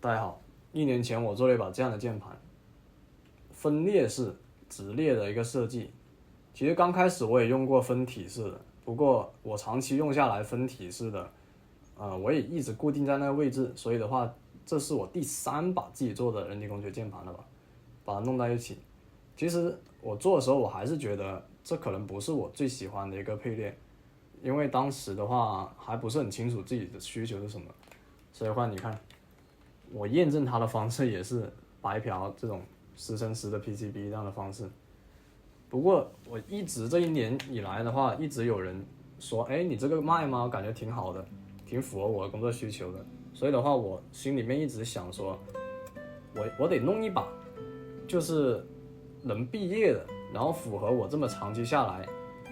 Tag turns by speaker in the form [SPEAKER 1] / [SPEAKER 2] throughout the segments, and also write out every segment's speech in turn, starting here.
[SPEAKER 1] 大家好，1年前我做了一把这样的键盘，分列式直列的一个设计。其实刚开始我也用过分体式的，不过我长期用下来分体式的，我也一直固定在那个位置，所以的话，这是我第3把自己做的人体工学键盘了吧，把它弄在一起。其实我做的时候，我还是觉得这可能不是我最喜欢的一个配列，因为当时的话还不是很清楚自己的需求是什么，所以的话你看。我验证它的方式也是白嫖这种10乘10的 PCB 这样的方式。不过我一直这1年以来的话，一直有人说，哎，你这个卖吗？感觉挺好的，挺符合我的工作需求的。所以的话，我心里面一直想说，我得弄一把，就是能毕业的，然后符合我这么长期下来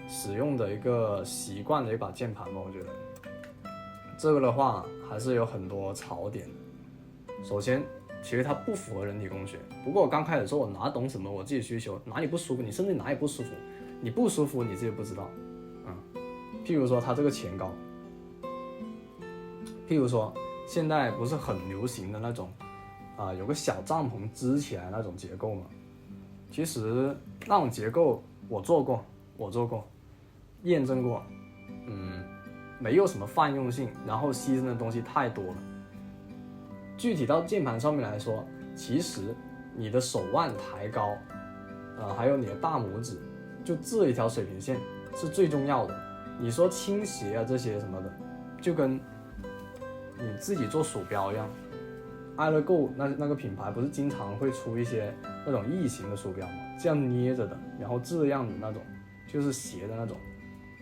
[SPEAKER 1] 使用的一个习惯的一把键盘吧。我觉得这个的话还是有很多槽点的。首先，其实它不符合人体工学。不过我刚开始说，我哪懂什么我自己需求，哪里不舒服，你甚至哪里不舒服，你不舒服你自己不知道。譬如说它这个前高，譬如说现在不是很流行的那种有个小帐篷支起来那种结构嘛。其实那种结构我做过，验证过，没有什么泛用性，然后牺牲的东西太多了。具体到键盘上面来说，其实你的手腕抬高，还有你的大拇指，就这一条水平线是最重要的。你说倾斜啊这些什么的，就跟你自己做鼠标一样。爱乐购那个品牌不是经常会出一些那种异形的鼠标吗？这样捏着的，然后这样的那种，就是斜的那种。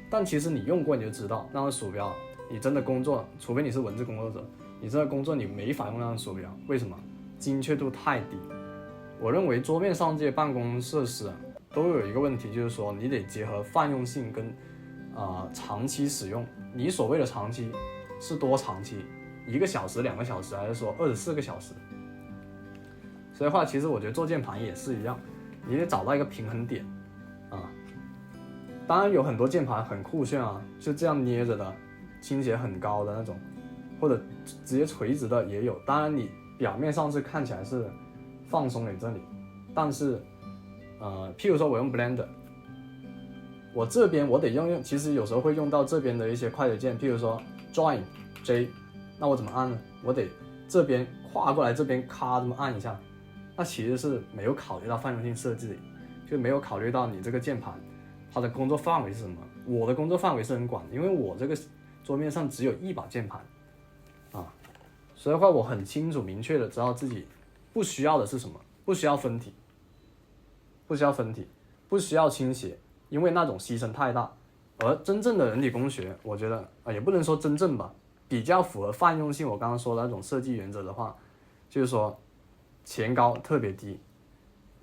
[SPEAKER 1] 但其实你用过你就知道，那种鼠标你真的工作，除非你是文字工作者。你这个工作你没法用那种鼠标，为什么？精确度太低。我认为桌面上这些办公设施都有一个问题，就是说你得结合泛用性跟长期使用。你所谓的长期是多长期？1个小时、2个小时，还是说24个小时？所以的话，其实我觉得做键盘也是一样，你得找到一个平衡点当然有很多键盘很酷炫就这样捏着的，倾斜很高的那种。或者直接垂直的也有，当然你表面上是看起来是放松在这里，但是譬如说我用 Blender， 我这边我得用，其实有时候会用到这边的一些快捷键，譬如说 Join J， 那我怎么按呢？我得这边跨过来，这边咔这么按一下，那其实是没有考虑到泛用性设计，就没有考虑到你这个键盘它的工作范围是什么。我的工作范围是很广，因为我这个桌面上只有1把键盘所以的话我很清楚明确的知道自己不需要的是什么，不需要分体，不需要倾斜，因为那种牺牲太大。而真正的人体工学，我觉得也不能说真正吧，比较符合泛用性我刚刚说的那种设计原则的话，就是说前高特别低，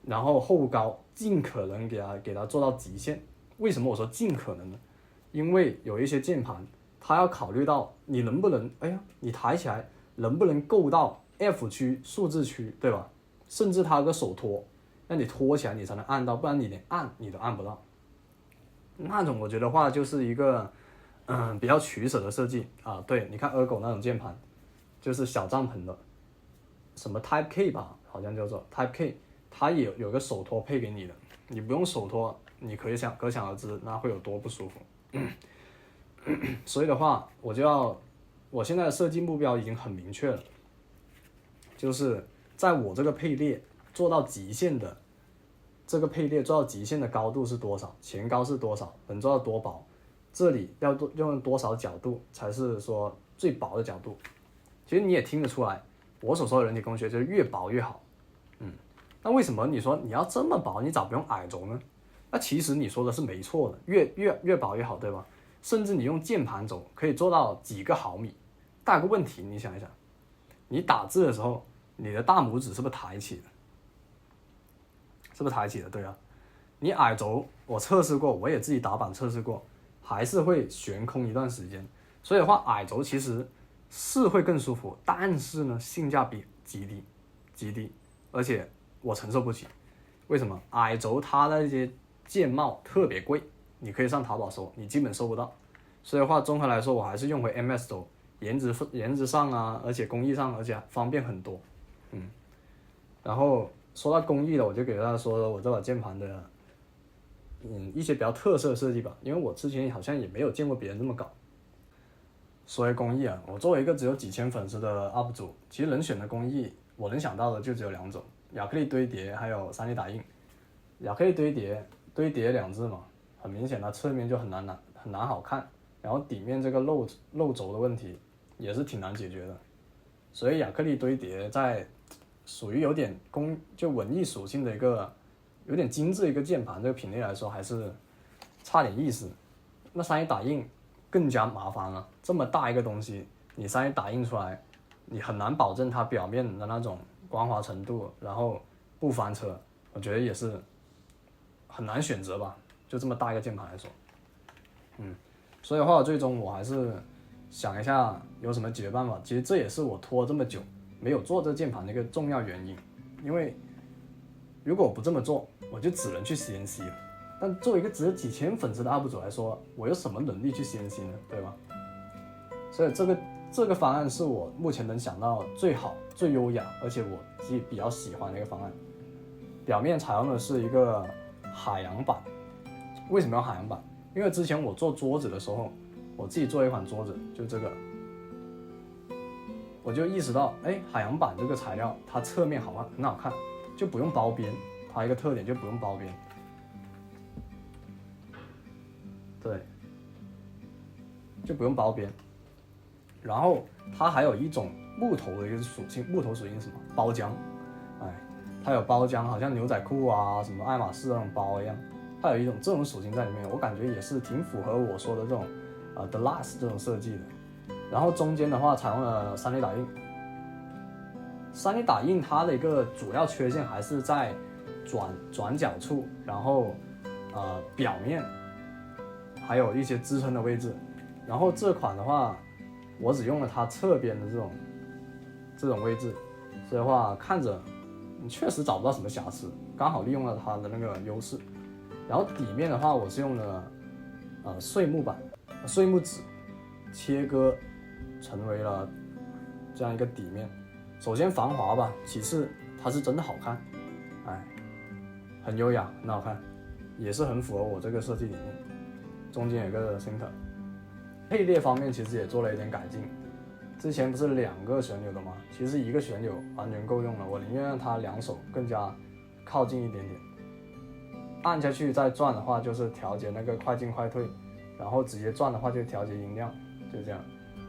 [SPEAKER 1] 然后后高尽可能给它做到极限。为什么我说尽可能呢？因为有一些键盘它要考虑到你能不能你抬起来能不能够到 F 区数字区，对吧？甚至它有个手托，让你托起来你才能按到，不然你连按你都按不到。那种我觉得话就是一个比较取舍的设计对，你看 Ergo 那种键盘，就是小帐篷的，什么 Type K 吧，好像叫做 Type K， 它也有个手托配给你的，你不用手托，你可想而知那会有多不舒服。所以的话，我现在的设计目标已经很明确了，就是在我这个配列做到极限的，这个配列做到极限的高度是多少，前高是多少，能做到多薄，这里要用多少角度才是说最薄的角度。其实你也听得出来，我所说的人体工学就是越薄越好。那为什么你说你要这么薄，你咋不用矮轴呢？那其实你说的是没错的，越薄越好，对吧？甚至你用键盘轴可以做到几个毫米。但有个问题，你想一想，你打字的时候，你的大拇指是不是抬起的？对啊。你矮轴我测试过，我也自己打板测试过，还是会悬空一段时间。所以的话，矮轴其实是会更舒服，但是呢，性价比极低，而且我承受不起。为什么？矮轴它的那些键帽特别贵，你可以上淘宝搜，你基本搜不到。所以的话，综合来说，我还是用回 MS 轴，颜值上而且工艺上，而且方便很多。然后说到工艺了，我就给大家说了我这把键盘的一些比较特色设计吧，因为我之前好像也没有见过别人这么搞。说回工艺啊，我作为一个只有几千粉丝的 UP 主，其实能选的工艺我能想到的就只有2种，亚克力堆叠还有 3D 打印。亚克力堆叠2字嘛，很明显它侧面就很难好看，然后底面这个漏轴的问题也是挺难解决的，所以亚克力堆叠在属于有点就文艺属性的一个有点精致一个键盘这个品类来说，还是差点意思。那 3D 打印更加麻烦了，这么大一个东西，你 3D 打印出来，你很难保证它表面的那种光滑程度，然后不翻车，我觉得也是很难选择吧，就这么大一个键盘来说。所以的话，最终我还是想一下有什么解决办法。其实这也是我拖这么久没有做这键盘的一个重要原因，因为如果我不这么做，我就只能去 CNC 了。但作为一个只有几千粉丝的 UP 主来说，我有什么能力去 CNC 呢？对吧？所以这个方案是我目前能想到最好、最优雅，而且我自己比较喜欢的一个方案。表面采用的是一个海洋板。为什么要海洋板？因为之前我做桌子的时候，我自己做一款桌子，就这个，我就意识到，海洋板这个材料它侧面很好看，就不用包边，它一个特点就不用包边。对，就不用包边。然后它还有一种木头的一个属性，木头属性是什么？包浆。它有包浆，好像牛仔裤啊，什么爱马仕那种包一样，它有一种这种属性在里面，我感觉也是挺符合我说的这种The Last 这种设计的。然后中间的话采用了 3D 打印。3D 打印它的一个主要缺陷还是在转角处，然后表面还有一些支撑的位置。然后这款的话，我只用了它侧边的这种位置，所以的话看着你确实找不到什么瑕疵，刚好利用了它的那个优势。然后底面的话，我是用了碎木纸切割成为了这样一个底面。首先防滑吧，其次它是真的好看，很优雅，很好看，也是很符合我这个设计理念。中间有个 center。配列方面其实也做了一点改进，之前不是2个旋钮的吗？其实1个旋钮完全够用了，我宁愿让它2手更加靠近一点点。按下去再转的话，就是调节那个快进快退，然后直接转的话就调节音量，就这样。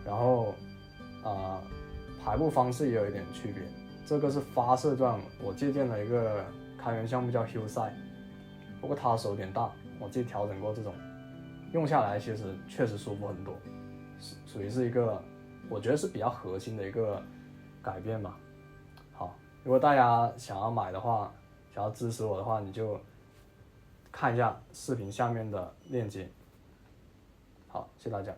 [SPEAKER 1] 然后排布方式也有一点区别，这个是发射状，我借鉴了一个开源项目叫 Hillside， 不过它手有点大，我自己调整过这种。用下来其实确实舒服很多，属于是一个我觉得是比较核心的一个改变吧。好，如果大家想要买的话，想要支持我的话，你就看一下视频下面的链接。好，谢谢大家。